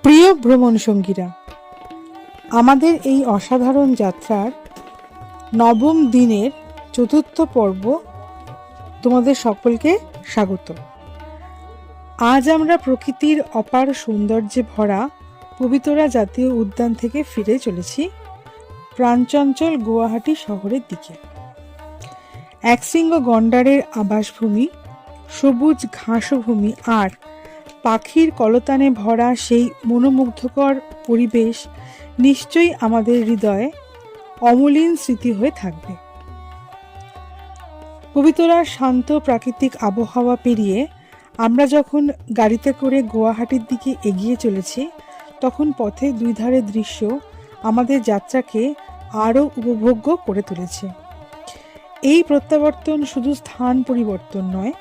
প্রিয় ভ্রমণ সঙ্গীরা, আমাদের এই অসাধারণ যাত্রার নবম দিনের চতুর্থ পর্ব তোমাদের সকলকে স্বাগত। আজ আমরা প্রকৃতির অপার সৌন্দর্যে ভরা পবিতরা জাতীয় উদ্যান থেকে ফিরে চলেছি প্রাণচঞ্চল গুয়াহাটি শহরের দিকে। একশৃঙ্গ গন্ডারের আবাসভূমি, সবুজ ঘাসভূমি আর পাখির কলতানে ভরা সেই মনোমুগ্ধকর পরিবেশ নিশ্চয়ই আমাদের হৃদয়ে অমলিন স্মৃতি হয়ে থাকবে। পবিতরার শান্ত প্রাকৃতিক আবহাওয়া পেরিয়ে আমরা যখন গাড়িতে করে গুয়াহাটির দিকে এগিয়ে চলেছি, তখন পথে দুই ধারে দৃশ্য আমাদের যাত্রাকে আরও উপভোগ্য করে তুলেছে। এই প্রত্যাবর্তন শুধু স্থান পরিবর্তন নয়,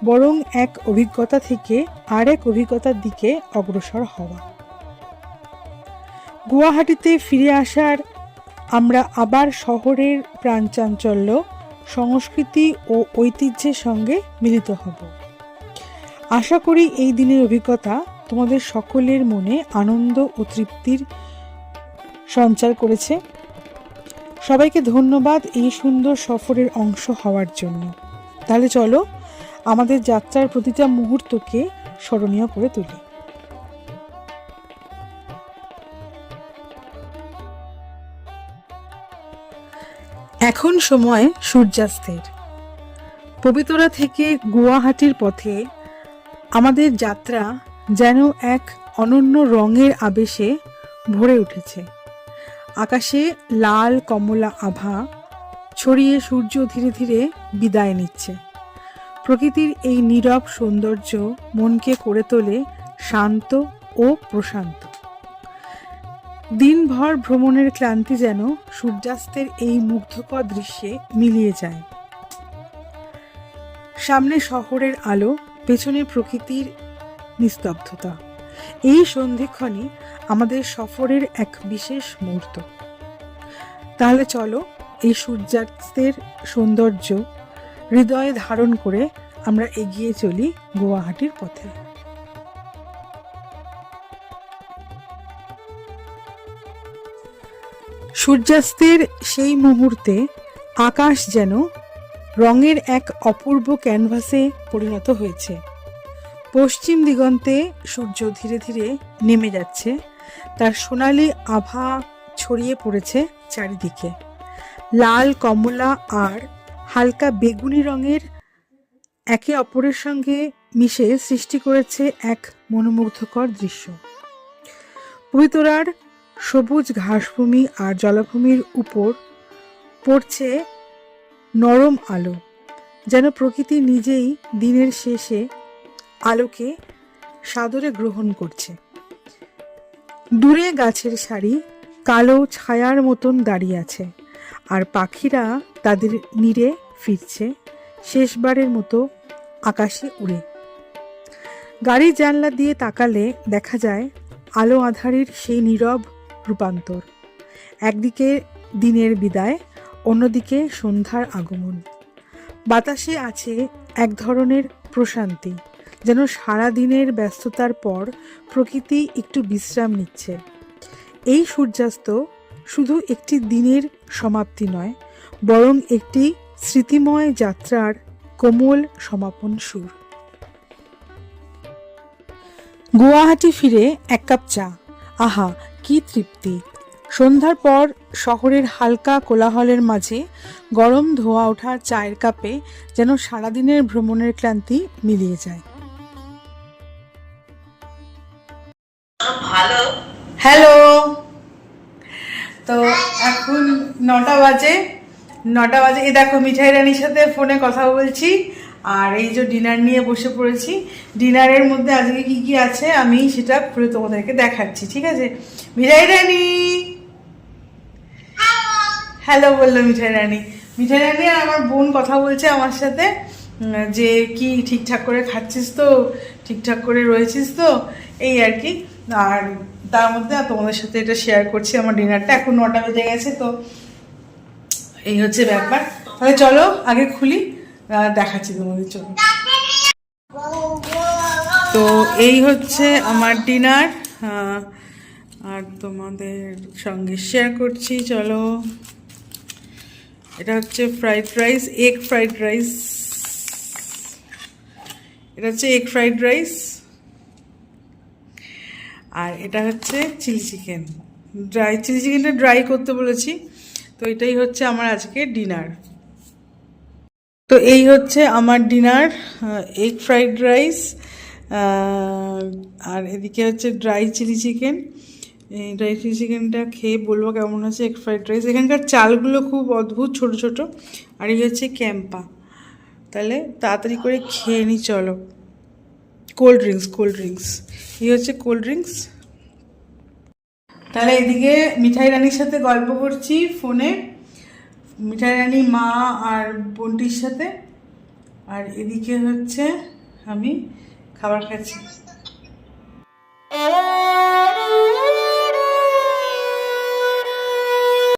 বরং এক অভিজ্ঞতা থেকে আরেক অভিজ্ঞতার দিকে অগ্রসর হওয়া। গুয়াহাটিতে ফিরে আসার আমরা আবার শহরের প্রাণচাঞ্চল্য, সংস্কৃতি ও ঐতিহ্যের সঙ্গে মিলিত হব। আশা করি এই দিনের অভিজ্ঞতা তোমাদের সকলের মনে আনন্দ ও তৃপ্তির সঞ্চার করেছে। সবাইকে ধন্যবাদ এই সুন্দর সফরের অংশ হওয়ার জন্য। তাহলে চলো আমাদের যাত্রার প্রতিটা মুহূর্তকে স্মরণীয় করে তুলি। এখন সময় সূর্যাস্তের। পবিতরা থেকে গুয়াহাটির পথে আমাদের যাত্রা যেন এক অনন্য রঙের আবেশে ভরে উঠেছে। আকাশে লাল কমলা আভা ছড়িয়ে সূর্য ধীরে ধীরে বিদায় নিচ্ছে। প্রকৃতির এই নীরব সৌন্দর্য মনকে করে তোলে শান্ত ও প্রশান্ত। দিনভর ভ্রমণের ক্লান্তি যেন সূর্যাস্তের এই মুগ্ধকর দৃশ্যে মিলিয়ে যায়। সামনে শহরের আলো, পেছনে প্রকৃতির নিস্তব্ধতা। এই সন্ধিক্ষণই আমাদের সফরের এক বিশেষ মুহূর্ত। তাহলে চলো এই সূর্যাস্তের সৌন্দর্য হৃদয়ে ধারণ করে আমরা এগিয়ে চলি গুয়াহাটির পথে। সূর্যাস্তের সেই মুহূর্তে আকাশ যেন রঙের এক অপূর্ব ক্যানভাসে পরিণত হয়েছে। পশ্চিম দিগন্তে সূর্য ধীরে ধীরে নেমে যাচ্ছে, তার সোনালি আভা ছড়িয়ে পড়েছে চারিদিকে। লাল কমলা আর হালকা বেগুনি রঙের একে অপরের সঙ্গে মিশে সৃষ্টি করেছে এক মনোমুগ্ধকর দৃশ্য। পবিতরার সবুজ ঘাসভূমি আর জলাভূমির উপর পড়ছে নরম আলো, যেন প্রকৃতি নিজেই দিনের শেষে আলোকে সাদরে গ্রহণ করছে। দূরে গাছের সারি কালো ছায়ার মতন দাঁড়িয়ে আছে, আর পাখিরা তাদের নীড়ে ফিরছে শেষবারের মতো আকাশে উড়ে। গাড়ির জানলা দিয়ে তাকালে দেখা যায় আলো আঁধারির সেই নীরব রূপান্তর। একদিকে দিনের বিদায়, অন্যদিকে সন্ধ্যার আগমন। বাতাসে আছে এক ধরনের প্রশান্তি, যেন সারা দিনের ব্যস্ততার পর প্রকৃতি একটু বিশ্রাম নিচ্ছে। এই সূর্যাস্ত শুধু একটি দিনের সমাপ্তি নয়, বরং একটি স্মৃতিময় যাত্রার কোমল সমাপন সুর। গুয়াহাটি ফিরে এক কাপ চা, আহা কি তৃপ্তি! সন্ধ্যার পর শহরের হালকা কোলাহলের মাঝে গরম ধোয়া ওঠা চায়ের কাপে যেন সারাদিনের ভ্রমণের ক্লান্তি মিলিয়ে যায়। হ্যালো, তো এখন 9টা বাজে। এই দেখো মিঠাই রানীর সাথে ফোনে কথা বলছি, আর এই যে ডিনার নিয়ে বসে পড়েছি। ডিনারের মধ্যে আজকে কি কি আছে আমি সেটা খুলে তোমাদেরকে দেখাচ্ছি, ঠিক আছে? মিঠাই রানী হ্যালো বললো। মিঠাই রানী আর আমার বোন কথা বলছে আমার সাথে, যে কি ঠিকঠাক করে খাচ্ছিস তো, ঠিকঠাক করে রয়েছিস তো, এই আর কি। আর তার মধ্যে তোমাদের সাথে এটা শেয়ার করছি আমার ডিনারটা। এখন 9টা বেজে গেছে, তো এই হচ্ছে ব্যাপার। তাহলে চলো আগে খুলি, দেখাচ্ছি তোমাদের। চলো, তো এই হচ্ছে আমার ডিনার। আর তোমাদের সঙ্গে শেয়ার করছি। চলো, এটা হচ্ছে fried rice, egg fried rice. এটা হচ্ছে এগ ফ্রাইড রাইস। আর এটা হচ্ছে চিলি চিকেন, ড্রাই চিলি চিকেনটা ড্রাই করতে বলেছি। তো এটাই হচ্ছে আমার আজকে ডিনার। তো এই হচ্ছে আমার ডিনার, এগ ফ্রাইড রাইস, আর এদিকে হচ্ছে ড্রাই চিলি চিকেন। এই ড্রাই চিলি চিকেনটা খেয়ে বলবো কেমন হচ্ছে। এগ ফ্রাইড রাইস, এখানকার চালগুলো খুব অদ্ভুত, ছোট ছোট। আর এই হচ্ছে ক্যাম্পা। তাহলে তাড়াতাড়ি করে খেয়ে নিই চলো। কোল্ড ড্রিঙ্কস, এই হচ্ছে কোল্ড ড্রিঙ্কস। তাহলে এদিকে মিঠাই রানীর সাথে গল্প করছি ফোনে, মিঠাই রানী, মা আর বোনটির সাথে। আর এদিকে হচ্ছে আমি খাবার খাচ্ছি।